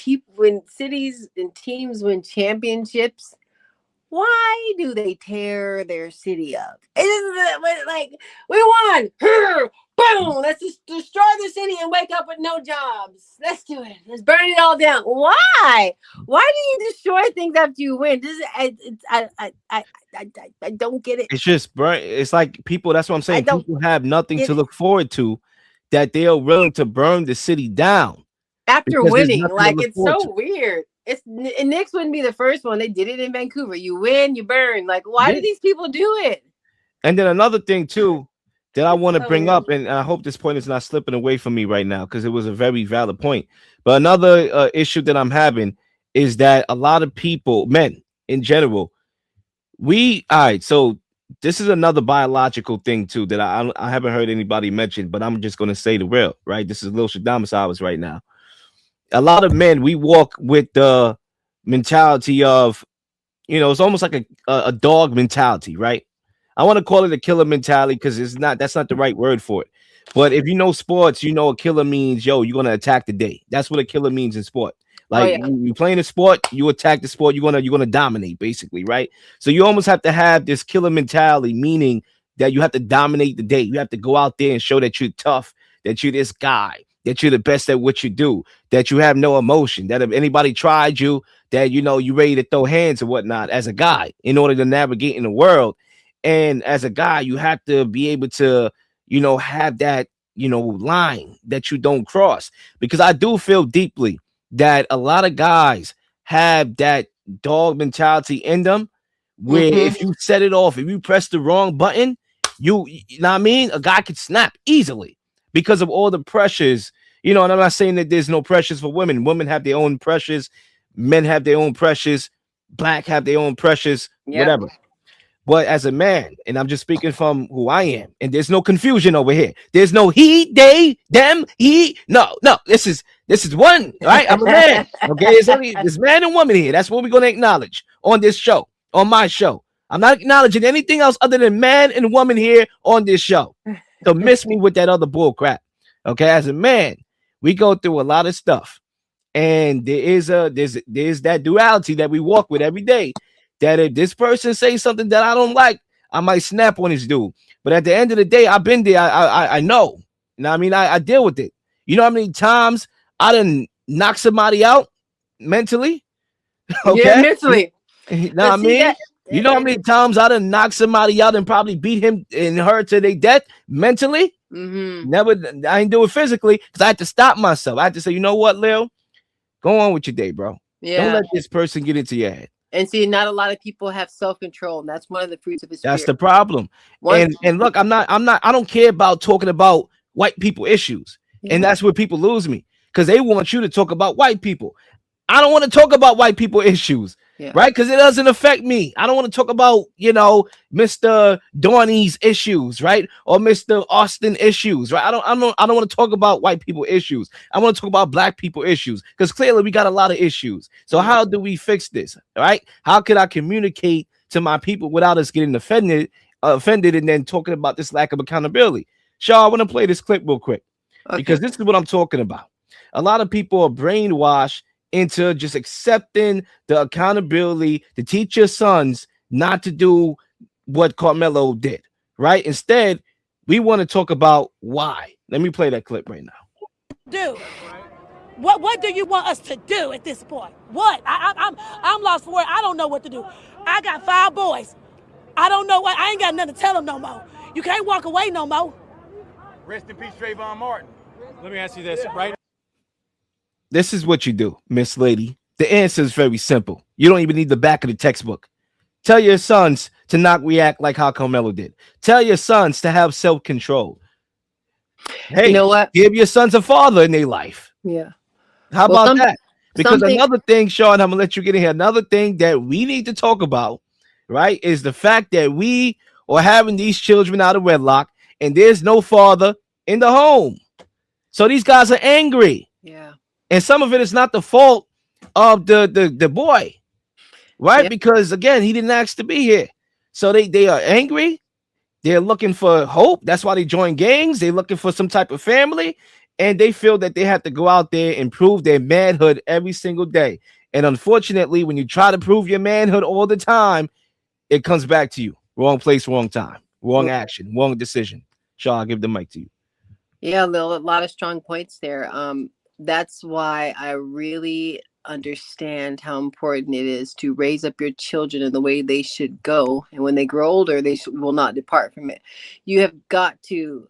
cities and teams win championships, why do they tear their city up? It isn't like, we won. Boom! Let's just destroy the city and wake up with no jobs. Let's do it. Let's burn it all down. Why? Why do you destroy things after you win? This is I don't get it.
It's just burn. It's like people. That's what I'm
I
saying.
don't
People have nothing
get
to
it.
look forward to, that they are willing to burn the city down
After
because there's
winning,
nothing to
like
look
it's
forward to.
so weird. It's and Knicks wouldn't be the first one. They did it in Vancouver. You win, you burn. Like, why
Yeah.
do these people do it?
And then another thing too that I want to
So
bring
weird.
up, and I hope this point is not slipping away from me right now because it was a very valid point. But another issue that I'm having is that a lot of people, men in general, all right. So this is another biological thing too that I haven't heard anybody mention, but I'm just gonna say the real right. This is Lil Shadamas hours right now. A lot of men, we walk with the mentality of, it's almost like a dog mentality, right? I want to call it a killer mentality because that's not the right word for it. But if you know sports, you know a killer means, you're gonna attack the day. That's what a killer means in sport.
Oh
Like
yeah.
you playing a sport, you attack the sport, you're gonna dominate, basically, right? So you almost have to have this killer mentality, meaning that you have to dominate the day. You have to go out there and show that you're tough, that you're this guy, that you're the best at what you do, that you have no emotion, that if anybody tried you, that you ready to throw hands and whatnot as a guy in order to navigate in the world. And as a guy, you have to be able to, have that, line that you don't cross. Because I do feel deeply that a lot of guys have that dog mentality in them, where
Mm-hmm.
if you set it off, if you press the wrong button, you know what I mean? A guy could snap easily because of all the pressures, and I'm not saying that there's no pressures for women. Women have their own pressures, men have their own pressures, black have their own pressures,
Yep.
whatever. But as a man, and I'm just speaking from who I am, and there's no confusion over here. There's no he, they, them, he. No. This is one, right? I'm a man. Okay, there's man and woman here. That's what we're gonna acknowledge on this show, on my show. I'm not acknowledging anything else other than man and woman here on this show. So miss me with that other bull crap. Okay, as a man, we go through a lot of stuff, and there's that duality that we walk with every day. That if this person says something that I don't like, I might snap on his dude. But at the end of the day, I've been there. I know. You know what I mean? I deal with it. You know how many times I done knock somebody out mentally?
Yeah,
Okay.
mentally.
You know
But
what I
see
mean?
that
You know how many times I done knock somebody out and probably beat him and her to their death mentally?
Mm-hmm.
Never. I ain't do it physically because I had to stop myself. I had to say, you know what, Lil? Go on with your day, bro. Don't
Yeah.
let this person get into your head.
And see, not a lot of people have self-control, and that's one of the fruits of his
That's
spirit.
the problem. And look, I don't care about talking about white people issues. And that's where people lose me because they want you to talk about white people. I don't want to talk about white people issues, right? Because it doesn't affect me. I don't want to talk about, Mr. Dorney's issues, right? Or Mr. Austin issues, right? I don't want to talk about white people issues. I want to talk about black people issues because clearly we got a lot of issues. So how do we fix this, right? How could I communicate to my people without us getting offended, and then talking about this lack of accountability? Shar, I want to play this clip real quick because this is what I'm talking about. A lot of people are brainwashed into just accepting the accountability to teach your sons not to do what Karmelo did, right? Instead, we want to talk about why. Let me play that clip right now.
Do what do you want us to do at this point? What? I'm lost for it. I don't know what to do. I got 5 boys. I don't know what. I ain't got nothing to tell them no more. You can't walk away no more.
Rest in peace, Trayvon Martin. Let me ask you this, right?
This is what you do, Miss Lady. The answer is very simple. You don't even need the back of the textbook. Tell your sons to not react like how Karmelo did. Tell your sons to have self-control. Hey,
you know what?
Give your sons a father in their life.
Yeah.
How about that? Because another thing, Sean, I'm gonna let you get in here. Another thing that we need to talk about, right, is the fact that we are having these children out of wedlock and there's no father in the home. So these guys are angry.
Yeah.
And some of it is not the fault of the boy, right? Because again, he didn't ask to be here. So they are angry. They're looking for hope. That's why they join gangs. They're looking for some type of family. And they feel that they have to go out there and prove their manhood every single day. And unfortunately, when you try to prove your manhood all the time, it comes back to you. Wrong place, wrong time, wrong action, wrong decision. Shah, I'll give the mic to you.
Yeah, Lil, a lot of strong points there. That's why I really understand how important it is to raise up your children in the way they should go, and when they grow older, will not depart from it. You have got to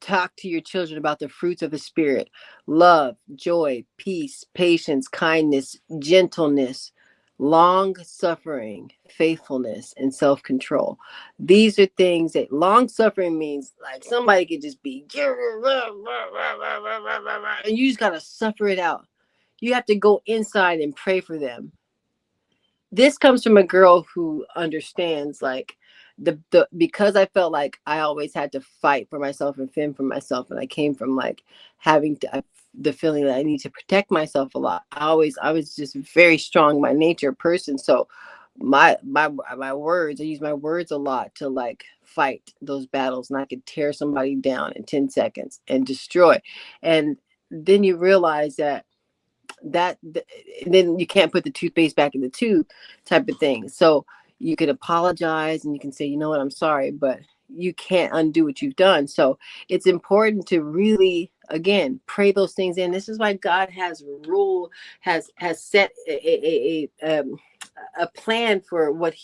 talk to your children about the fruits of the spirit: love, joy, peace, patience, kindness, gentleness, long suffering, faithfulness, and self control. These are things that long suffering means, like somebody could just be, and you just got to suffer it out. You have to go inside and pray for them. This comes from a girl who understands, like, the because I felt like I always had to fight for myself and fend for myself, and I came from like having to, the feeling that I need to protect myself a lot. I was just very strong by nature person. So my words, I use my words a lot to like fight those battles, and I could tear somebody down in 10 seconds and destroy. And then you realize that then you can't put the toothpaste back in the tube, type of thing. So you can apologize and you can say, you know what, I'm sorry, but you can't undo what you've done. So it's important to really, again, pray those things in. This is why God has has set a plan for what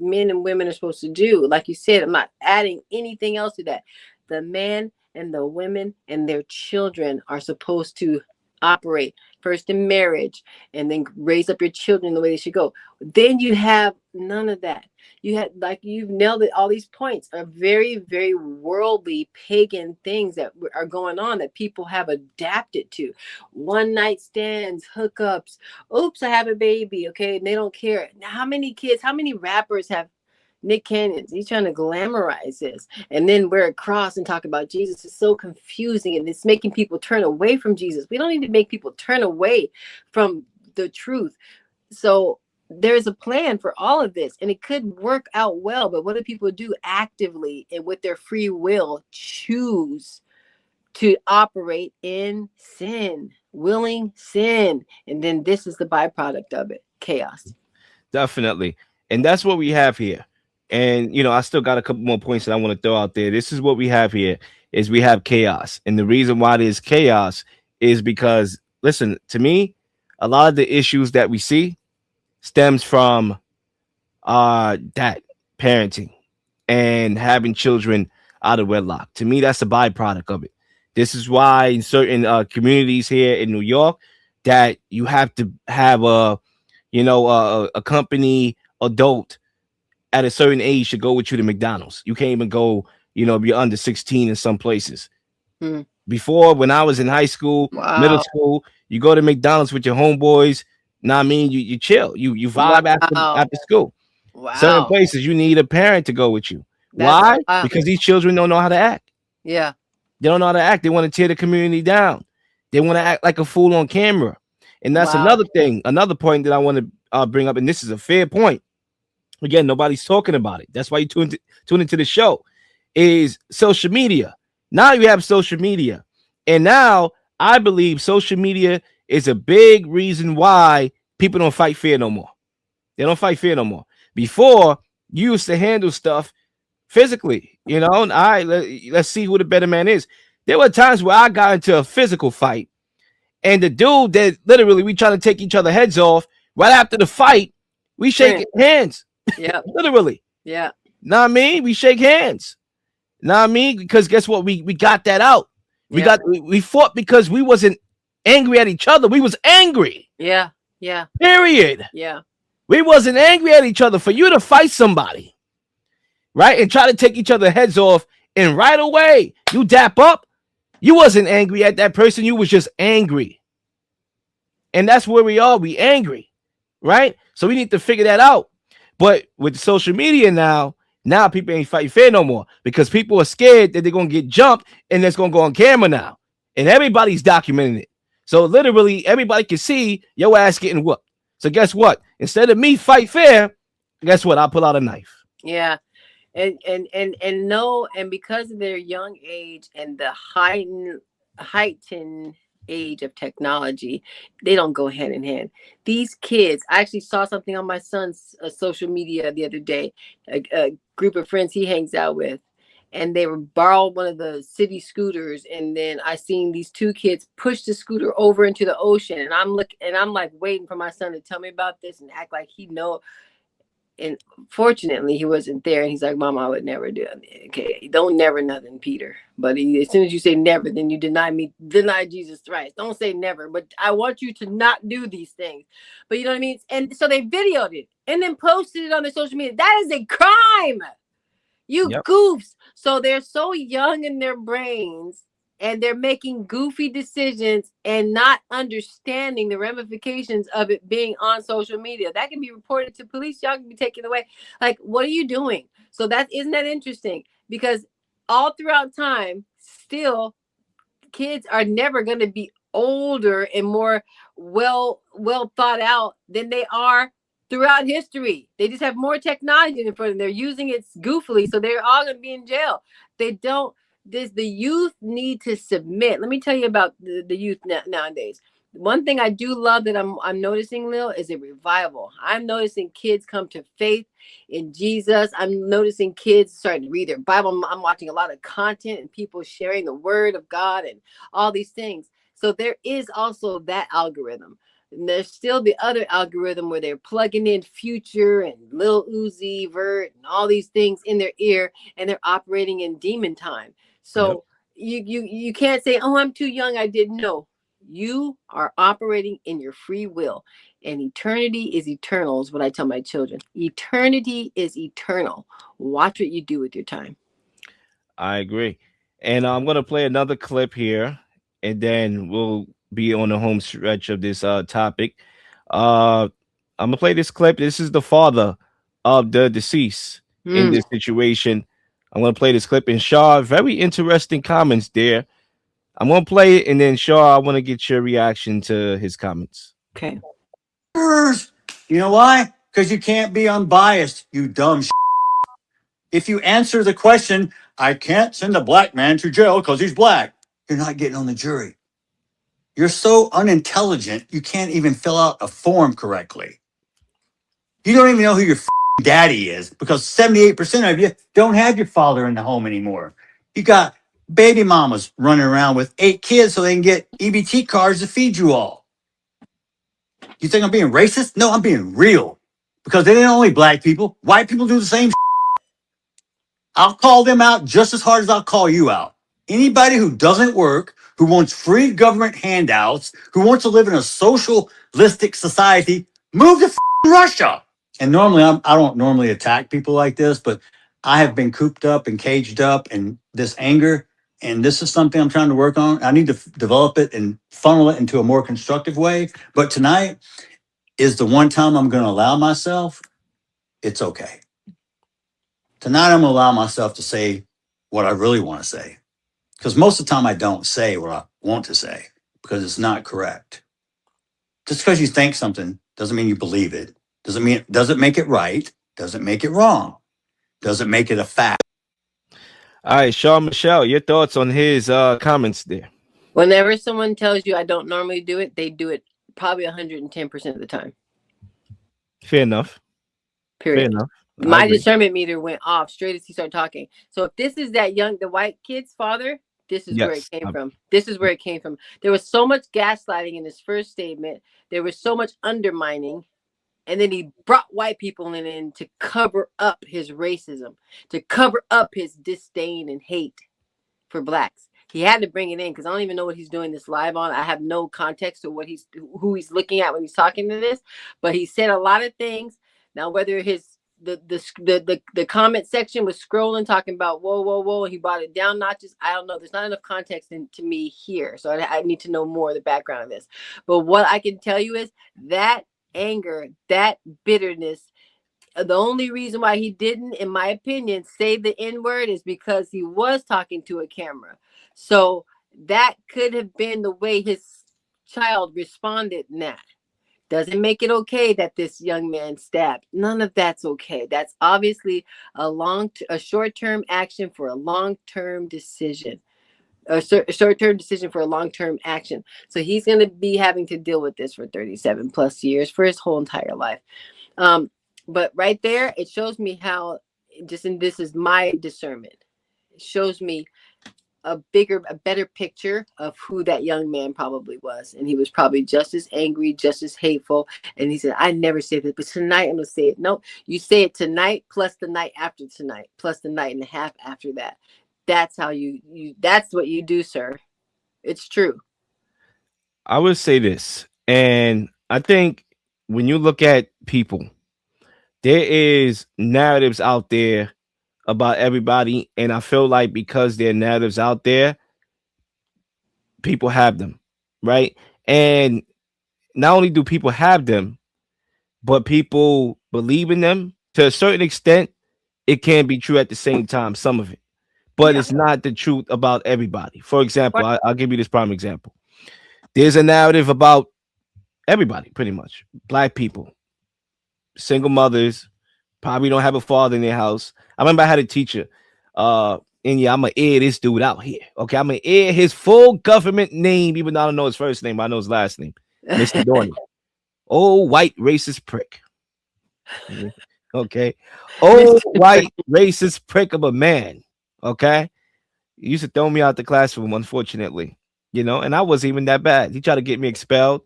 men and women are supposed to do. Like you said, I'm not adding anything else to that. The men and the women and their children are supposed to operate first in marriage, and then raise up your children the way they should go. Then you have none of that. You had, like, you've nailed it. All these points are very, very worldly, pagan things that are going on that people have adapted to. One night stands, hookups. Oops, I have a baby. Okay, and they don't care. Now, how many kids? How many rappers have Nick Cannon's? He's trying to glamorize this and then wear a cross and talk about Jesus. Is so confusing, and it's making people turn away from Jesus. We don't need to make people turn away from the truth. So there's a plan for all of this, and it could work out well. But what do people do actively and with their free will choose to operate in sin, willing sin? And then this is the byproduct of it: chaos.
Definitely. And that's what we have here. And I still got a couple more points that I want to throw out there. This is what we have here is we have chaos. And the reason why there's chaos is because, listen, to me, a lot of the issues that we see stems from that parenting and having children out of wedlock. To me, that's a byproduct of it. This is why in certain communities here in New York that you have to have a company adult at a certain age to go with you to McDonald's. You can't even go, if you're under 16 in some places. Before, when I was in high school, middle school, you go to McDonald's with your homeboys. Now, I mean, you chill, you vibe after school. Certain places you need a parent to go with you. Why? Because these children don't know how to act.
Yeah.
They don't know how to act. They want to tear the community down. They want to act like a fool on camera. And that's another thing, another point that I want to bring up. And this is a fair point. Again, nobody's talking about it. That's why you tune into the show. Is social media. Now you have social media. And now I believe social media is a big reason why people don't fight fair no more. They don't fight fair no more. Before, you used to handle stuff physically, and let's see who the better man is. There were times where I got into a physical fight, and the dude that literally we trying to take each other heads off. Right after the fight, we shake hands.
Yeah.
Literally.
Yeah.
Know what I mean? We shake hands. Know what I mean? Because guess what? We got that out. We fought because we wasn't angry at each other. We was angry.
Yeah. Yeah.
Period.
Yeah.
We wasn't angry at each other. For you to fight somebody, right, and try to take each other heads off, and right away you dap up, you wasn't angry at that person. You was just angry. And that's where we are. We angry, right? So we need to figure that out. But with social media now people ain't fighting fair no more because people are scared that they're going to get jumped and that's going to go on camera now. And everybody's documenting it. So literally everybody can see your ass getting whooped. So guess what? Instead of me fight fair, guess what? I'll pull out a knife.
Yeah. And no, and because of their young age and the heightened age of technology, they don't go hand in hand. These kids, I actually saw something on my son's social media the other day, a group of friends he hangs out with, and they were borrowed one of the city scooters, and then I seen these two kids push the scooter over into the ocean, and I'm like waiting for my son to tell me about this and act like he know. And fortunately, he wasn't there, and he's like, "Mom, I would never do it." Okay, don't never nothing, Peter. But as soon as you say never, then you deny Jesus thrice. Don't say never, but I want you to not do these things. But you know what I mean? And so they videoed it and then posted it on their social media. That is a crime. You
Yep.
goofs. So they're so young in their brains, and they're making goofy decisions and not understanding the ramifications of it being on social media. That can be reported to police. Y'all can be taken away. Like, what are you doing? So isn't that interesting? Because all throughout time, still, kids are never going to be older and more well thought out than they are throughout history. They just have more technology in front of them. They're using it goofily, so they're all going to be in jail. They don't. The youth need to submit. Let me tell you about the youth nowadays. One thing I do love that I'm noticing, Lil, is a revival. I'm noticing kids come to faith in Jesus. I'm noticing kids starting to read their Bible. I'm watching a lot of content and people sharing the word of God and all these things. So there is also that algorithm. And there's still the other algorithm where they're plugging in Future and Lil Uzi Vert and all these things in their ear, and they're operating in demon time. So you can't say, "Oh, I'm too young, I didn't know." You are operating in your free will, and eternity is eternal, is what I tell my children. Eternity is eternal. Watch what you do with your time.
I agree. And I'm gonna play another clip here, and then we'll be on the home stretch of this topic. Uh, I'm gonna play this clip. This is the father of the deceased in this situation. I'm gonna play this clip, and Shar, very interesting comments there. I'm gonna play it, and then Shar, I want to get your reaction to his comments.
Okay.
You know why? Because you can't be unbiased, you dumb. If you answer the question, I can't send a black man to jail because he's black, you're not getting on the jury. You're so unintelligent, you can't even fill out a form correctly. You don't even know who your daddy is because 78% of you don't have your father in the home anymore. You got baby mamas running around with 8 kids so they can get EBT cards to feed you all. You think I'm being racist? No, I'm being real. Because they ain't only black people. White people do the same. I'll call them out just as hard as I'll call you out. Anybody who doesn't work, who wants free government handouts, who wants to live in a socialistic society, move to Russia. And normally, I don't normally attack people like this, but I have been cooped up and caged up and this anger. And this is something I'm trying to work on. I need to develop it and funnel it into a more constructive way. But tonight is the one time I'm going to allow myself. It's okay. Tonight, I'm going to allow myself to say what I really want to say. Because most of the time, I don't say what I want to say because it's not correct. Just because you think something doesn't mean you believe it. Doesn't make it right. Doesn't make it wrong. Doesn't make it a fact.
All right, Shar Michelle, your thoughts on his comments there?
Whenever someone tells you I don't normally do it, they do it probably 110% of the time.
Fair enough.
Period.
Fair enough.
My discernment meter went off straight as he started talking. So if this is the white kid's father, this is where it came from. This is where it came from. There was so much gaslighting in his first statement. There was so much undermining. And then he brought white people in to cover up his racism, to cover up his disdain and hate for blacks. He had to bring it in because I don't even know what he's doing this live on. I have no context to who he's looking at when he's talking to this. But he said a lot of things. Now, whether the comment section was scrolling, talking about whoa, and he brought it down notches, I don't know. There's not enough context to me here, so I need to know more of the background of this. But what I can tell you is that anger, that bitterness, the only reason why he didn't, in my opinion, say the N-word is because he was talking to a camera. So that could have been the way his child responded in that. Doesn't make it okay that this young man stabbed. None of that's okay. That's obviously a short-term action for a long-term decision. A short-term decision for a long-term action. So he's going to be having to deal with this for 37 plus years, for his whole entire life. But right there, it shows me how, and this is my discernment. shows me a better picture of who that young man probably was. And he was probably just as angry, just as hateful. And he said, I never said that, but tonight I'm going to say it. Nope. You say it tonight, plus the night after tonight, plus the night and a half after that. That's how that's what you do, sir. It's true.
I would say this, and I think when you look at people, there is narratives out there about everybody, and I feel like because there are narratives out there, people have them, right? And not only do people have them, but people believe in them to a certain extent. It can be true at the same time, some of it, but
Yeah.
it's not the truth about everybody. For example,
Right.
I'll give you this prime example. There's a narrative about everybody, pretty much. Black people, single mothers, probably don't have a father in their house. I remember I had a teacher, and yeah, I'm gonna air this dude out here. Okay, I'm gonna air his full government name, even though I don't know his first name, I know his last name, Mr. Dorney. Oh, white racist prick. Okay. Oh, white racist prick of a man. Okay. He used to throw me out the classroom, unfortunately. And I wasn't even that bad. He tried to get me expelled.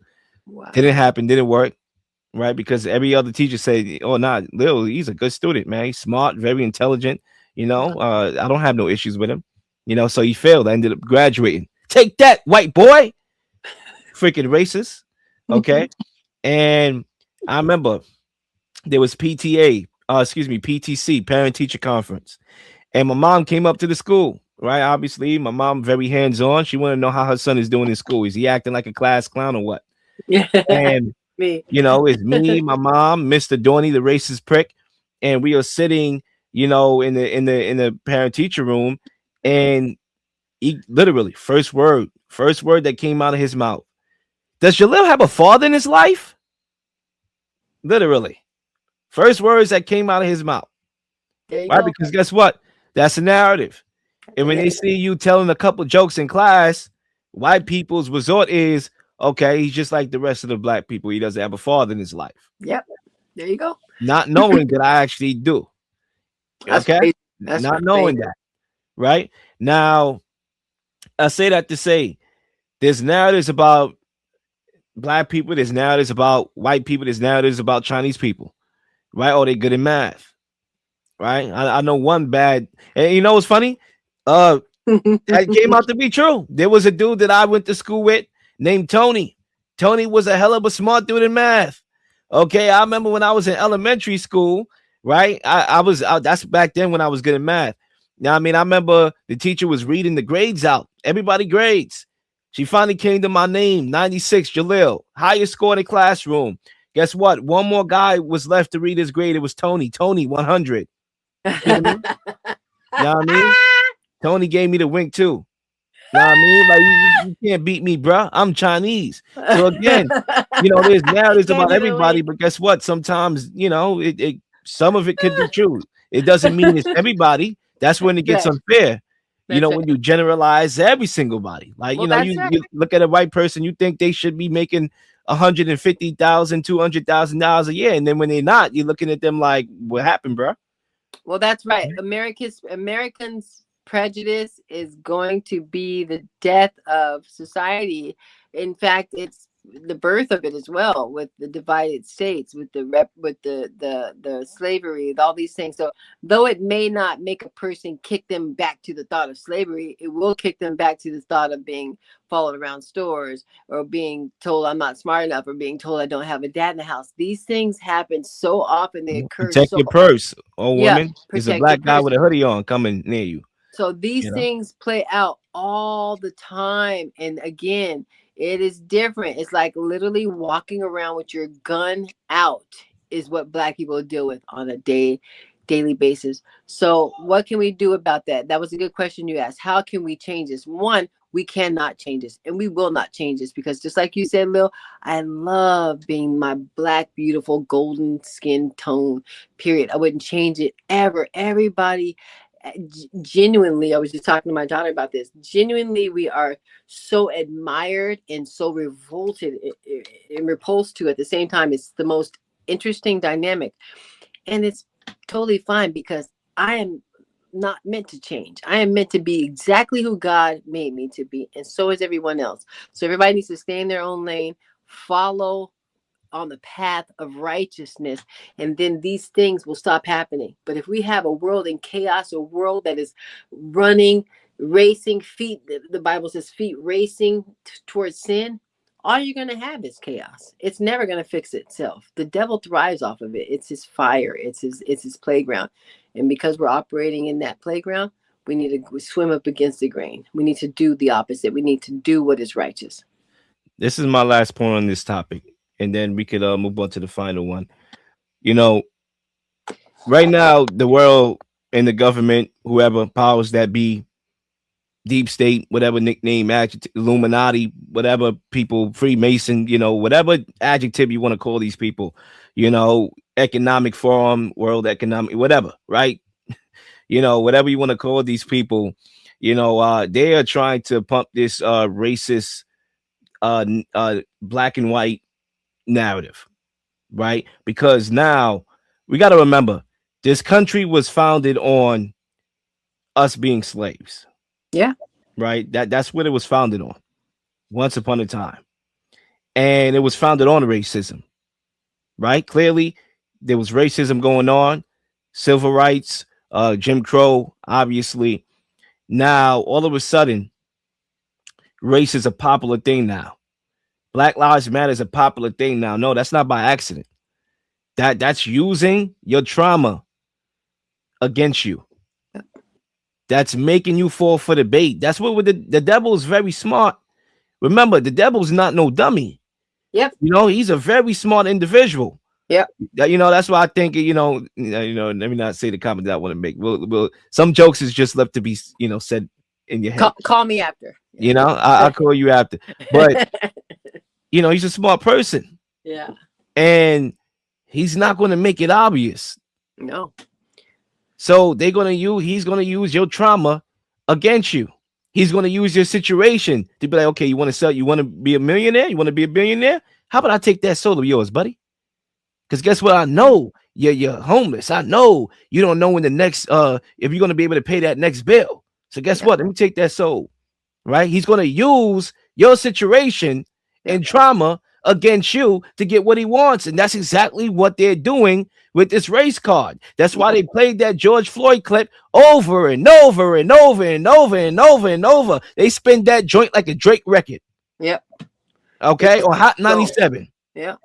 Wow.
Didn't happen, didn't work. Right? Because every other teacher said, oh, nah, Lil, he's a good student, man. He's smart, very intelligent. I don't have no issues with him. So he failed. I ended up graduating. Take that, white boy. Freaking racist. Okay. And I remember there was PTC, parent teacher conference. And my mom came up to the school, right? Obviously, my mom very hands-on. She wanted to know how her son is doing in school. Is he acting like a class clown or what?
Yeah.
And
Me.
it's me, my mom, Mr. Dorney, the racist prick, and we are sitting, in the parent teacher room, and he literally first word that came out of his mouth. Does Jalil have a father in his life? Literally. First words that came out of his mouth.
There you
Right?
go.
Because guess what? That's a narrative. And when they see you telling a couple jokes in class, white people's resort is, okay, he's just like the rest of the black people. He doesn't have a father in his life.
Yep. There you go.
Not knowing that I actually do.
That's
Okay?
crazy. That's
Not
crazy.
knowing that. Right? Now, I say that to say there's narratives about black people, there's narratives about white people, there's narratives about Chinese people. Right? Oh, they good in math. Right? I know one bad, and you know what's funny? That came out to be true. There was a dude that I went to school with named Tony. Tony was a hell of a smart dude in math. Okay, I remember when I was in elementary school, right? I was that's back then when I was good in math. Now, I mean, I remember the teacher was reading the grades out. Everybody grades. She finally came to my name, 96, Jalil, highest score in the classroom. Guess what? One more guy was left to read his grade. It was Tony. Tony, 100. You know what I mean? Tony gave me the wink too. You know what I mean? Like you can't beat me, bro. I'm Chinese. So again, there's narratives about everybody, but guess what? Sometimes, it some of it could be true. It doesn't mean it's everybody. That's when it gets unfair. When you generalize every single body. Like, you look at a white person, you think they should be making $150,000, $200,000 a year, and then when they're not, you're looking at them like, what happened, bro?
Well, that's right. Americans prejudice is going to be the death of society. In fact, it's the birth of it as well, with the divided states, with the slavery, with all these things. So though it may not make a person kick them back to the thought of slavery, it will kick them back to the thought of being followed around stores, or being told I'm not smart enough, or being told I don't have a dad in the house. These things happen so often. They occur
Protect
so
your purse, woman. There's a
protect
black
your
guy
purse.
with a hoodie on coming near you.
So these things play out all the time. And again, it is different. It's like literally walking around with your gun out is what black people deal with on a daily basis. So what can we do about that? That was a good question you asked. How can we change this? One, we cannot change this, and we will not change this, because just like you said, Lil, I love being my black, beautiful, golden skin tone, period. I wouldn't change it ever. Everybody, genuinely, I was just talking to my daughter about this. Genuinely, we are so admired and so revolted and repulsed to at the same time. It's the most interesting dynamic, and it's totally fine, because I am not meant to change. I am meant to be exactly who God made me to be, and so is everyone else. So everybody needs to stay in their own lane, follow on the path of righteousness, and then these things will stop happening. But if we have a world in chaos, a world that is running, racing feet, the Bible says feet racing towards sin, all you're going to have is chaos. It's never going to fix itself. The devil thrives off of it. It's his fire. It's his playground. And because we're operating in that playground, we need to swim up against the grain. We need to do the opposite. We need to do what is righteous.
This is my last point on this topic, and then we could move on to the final one. You know, right now, the world and the government, whoever powers that be, deep state, whatever nickname, adjective, Illuminati, whatever people, Freemason, whatever adjective you want to call these people, economic forum, world economic, whatever, right? Whatever you want to call these people, they are trying to pump this racist, black and white narrative, right? Because now we got to remember this country was founded on us being slaves.
Yeah.
Right. That's what it was founded on once upon a time. And it was founded on racism. Right. Clearly, there was racism going on, civil rights, Jim Crow, obviously. Now, all of a sudden, race is a popular thing now. Black Lives Matter is a popular thing now. No, that's not by accident. That's using your trauma against you. That's making you fall for the bait. That's what the devil is very smart. Remember, the devil's not no dummy.
Yep.
He's a very smart individual.
Yep.
That's why I think, let me not say the comment that I want to make. We'll some jokes is just left to be, said in your head.
Call me after.
I'll call you after. But, he's a smart person.
Yeah.
And he's not going to make it obvious.
No.
So he's going to use your trauma against you. He's going to use your situation to be like, okay, you want to be a millionaire? You want to be a billionaire? How about I take that soul of yours, buddy? Because guess what? I know you're homeless. I know you don't know when the next, if you're going to be able to pay that next bill. So guess what? Let me take that soul, right? He's going to use your situation and trauma against you to get what he wants. And that's exactly what they're doing with this race card. That's why they played that George Floyd clip over and over and over and over and over and over. They spin that joint like a Drake record.
Yep.
Okay. Or Hot 97.
Yeah.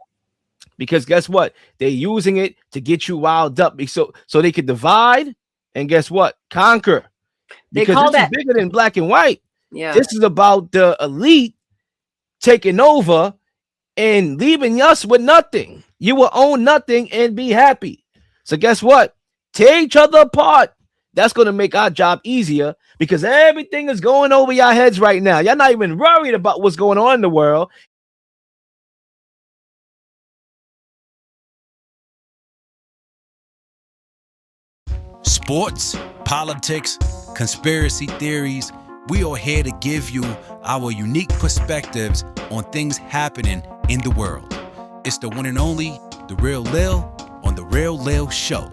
Because guess what? They're using it to get you riled up so they could divide and guess what? Conquer. Because this is bigger than black and white.
Yeah.
This is about the elite taking over and leaving us with nothing. You will own nothing and be happy. So guess what? Tear each other apart. That's going to make our job easier because everything is going over your heads right now. You're not even worried about what's going on in the world.
Sports, politics, conspiracy theories. We are here to give you our unique perspectives on things happening in the world. It's the one and only, The Real Leel on The Real Leel Show.